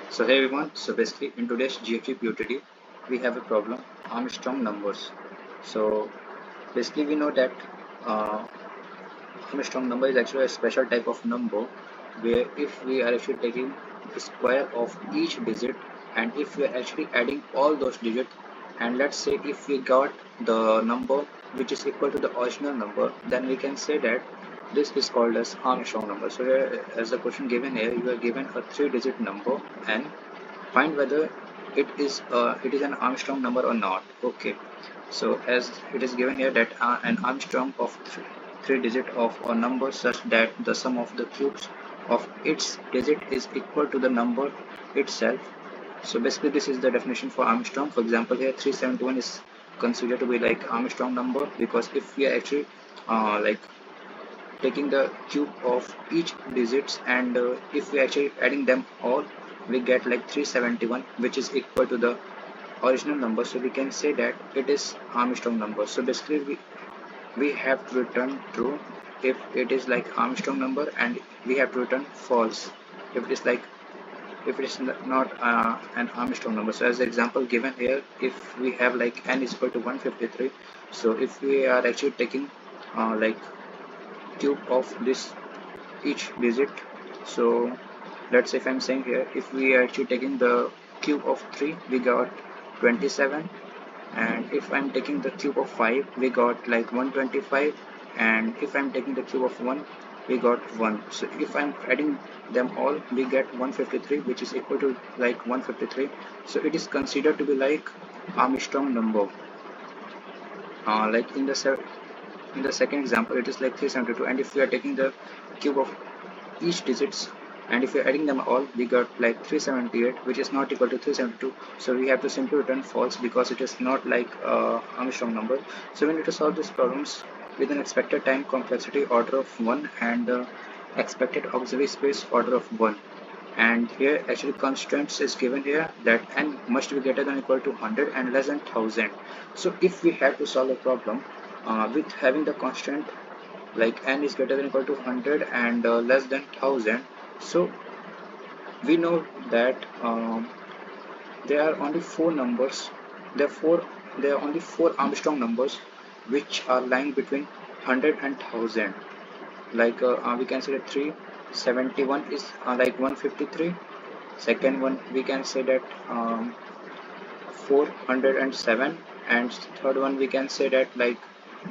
So hey everyone, so basically in today's GFG POTD we have a problem, Armstrong numbers. So basically we know that uh, Armstrong number is actually a special type of number where if we are actually taking the square of each digit and if we are actually adding all those digits, and let's say if we got the number which is equal to the original number, then we can say that this is called as Armstrong number. So here, as the question given here, you are given a 3-digit number and find whether it is an Armstrong number or not. Okay, so as it is given here that an Armstrong of three digit of a number such that the sum of the cubes of its digit is equal to the number itself. So basically this is the definition for Armstrong. For example, here 371 is considered to be like Armstrong number because if we are actually like taking the cube of each digits and if we actually adding them all, we get like 371, which is equal to the original number. So we can say that it is Armstrong number. So basically we have to return true if it is like Armstrong number, and we have to return false if it is like if it is not an Armstrong number. So as the example given here, if we have like n is equal to 153, so if we are actually taking like cube of this each digit, so let's say if I'm saying here, if we are actually taking the cube of 3, we got 27, and if I'm taking the cube of 5, we got like 125, and if I'm taking the cube of 1, we got 1. So if I'm adding them all, we get 153, which is equal to like 153. So it is considered to be like Armstrong number. Like in the second example, it is like 372, and if we are taking the cube of each digits and if we are adding them all, we got like 378, which is not equal to 372. So we have to simply return false because it is not like Armstrong number. So we need to solve these problems with an expected time complexity order of 1 and expected auxiliary space order of 1. And here actually constraints is given here that n must be greater than or equal to 100 and less than 1000. So if we have to solve a problem with having the constraint like n is greater than or equal to 100 and less than 1000, so we know that there are only four numbers, therefore there are only four Armstrong numbers which are lying between 100 and 1000. Like we can say that 371 is like 153. Second one we can say that 407, and third one we can say that like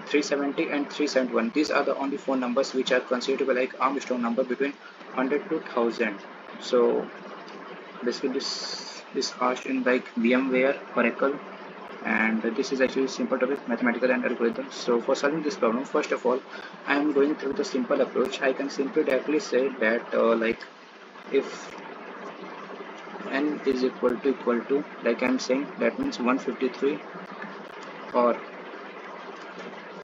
370 and 371. These are the only four numbers which are considered to be like Armstrong number between 100 to 1000. So basically this is asked in like VMware, Oracle, and this is actually simple topic, mathematical and algorithms. So for solving this problem, first of all, I am going through the simple approach. I can simply directly say that like if n is equal to like I'm saying, that means 153, or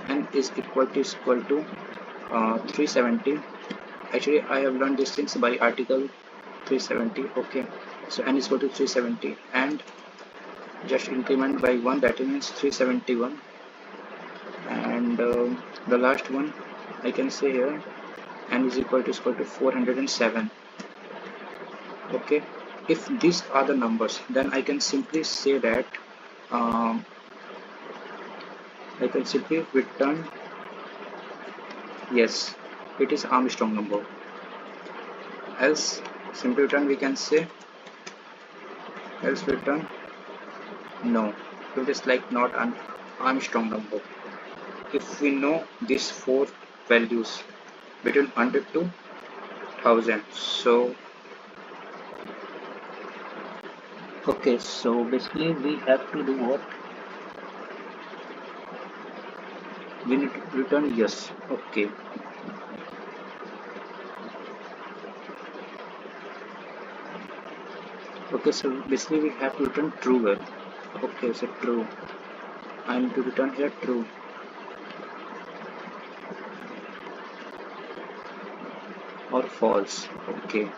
n is equal to 370. Actually I have learned these things by article 370. Okay, so n is equal to 370 and just increment by 1, that means 371, and the last one I can say here n is equal to 407. Okay, if these are the numbers, then I can simply say that I can simply return yes, it is Armstrong number. Else simply return we can say, else return no, it is like not an Armstrong number. If we know these four values between 100 to 1000, so okay, so basically we have to do what? We need to return yes. Okay, okay, so basically we have to return true here. Okay, so true. I need to return here true. Or false. Okay,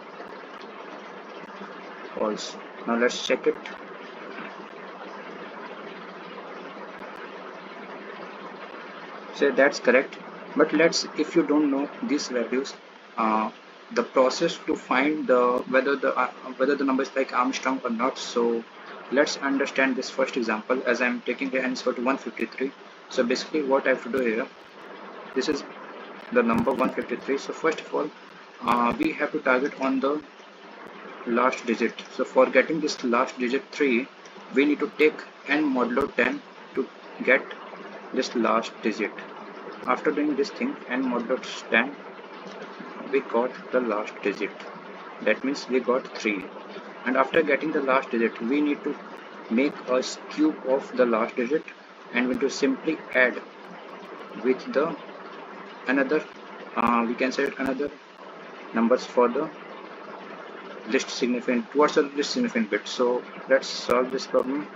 false. Now let's check it. So that's correct. But let's, if you don't know these values, the process to find the whether the number is like Armstrong or not. So let's understand this first example, as I'm taking here n is equal to 153. So basically what I have to do here, this is the number 153. So first of all, we have to target on the last digit. So for getting this last digit 3, we need to take n modulo 10 to get this last digit. After doing this thing, n modulo 10, we got the last digit. That means we got 3. And after getting the last digit, we need to make a cube of the last digit, and we need to simply add with the another we can say another numbers for the least significant towards the least significant bit. So let's solve this problem.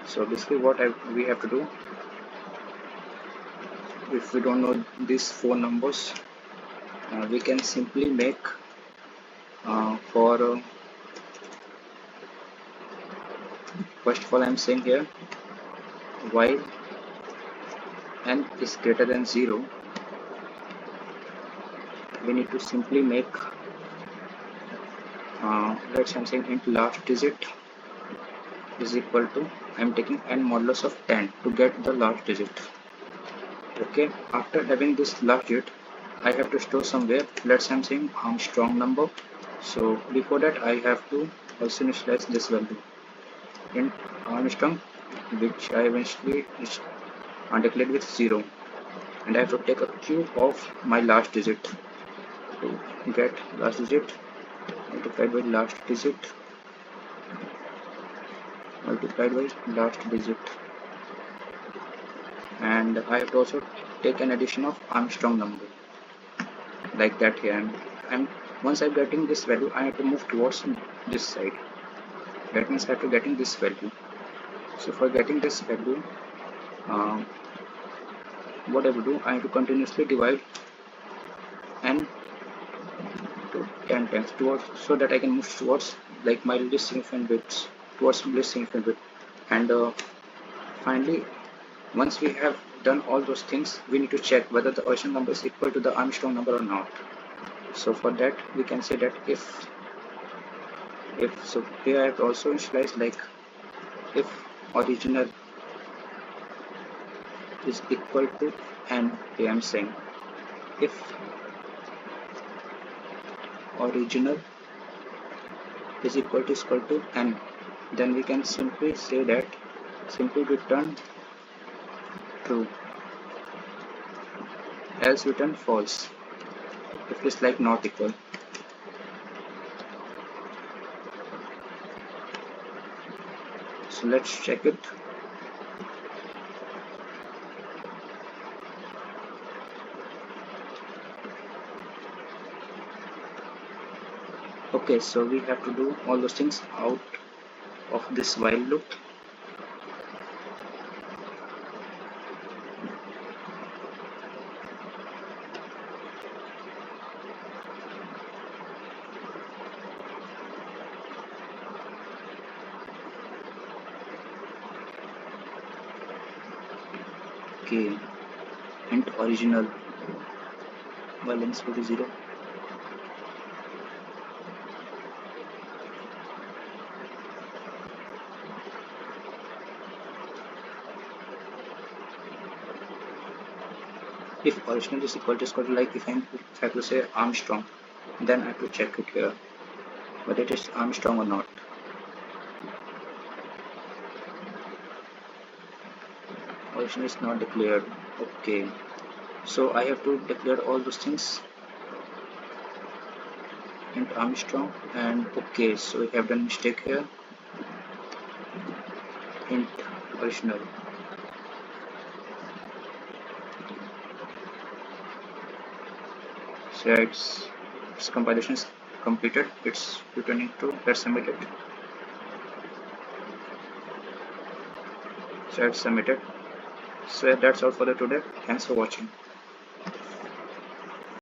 So basically what we have to do, if we don't know these 4 numbers, we can simply make for first of all I'm saying here, while n is greater than 0, we need to simply make let's I'm saying int last digit is equal to, I'm taking n modulus of 10 to get the last digit. Okay, after having this last digit, I have to store somewhere. Let's I'm saying Armstrong number. So before that, I have to also initialize this value in Armstrong, which I eventually declared with 0, and I have to take a cube of my last digit to get last digit multiplied by last digit multiplied by last digit, and I have to also take an addition of Armstrong number like that here. And once I'm getting this value, I have to move towards this side. That means I have to getting this value. So for getting this value, what I will do, I have to continuously divide n to 10 times towards, so that I can move towards like my least significant bits, towards least significant bit. And finally, once we have done all those things, we need to check whether the original number is equal to the Armstrong number or not. So for that, we can say that if so, here I have also initialized like if original is equal to n. Here I am saying if original is equal to n, then we can simply say that simply return true, else return false if it is like not equal. So let's check it. Okay, so we have to do all those things out of this while loop. Okay, int original while n is equal to 0. If original is equal to like if I have to say Armstrong, then I have to check it here whether it is Armstrong or not. Original is not declared. Okay, so I have to declare all those things int Armstrong, and okay, so we have done mistake here. Int original. So its compilation is completed. It's returning true. Let's submit it. So it's submitted. So that's all for the today. Thanks for watching.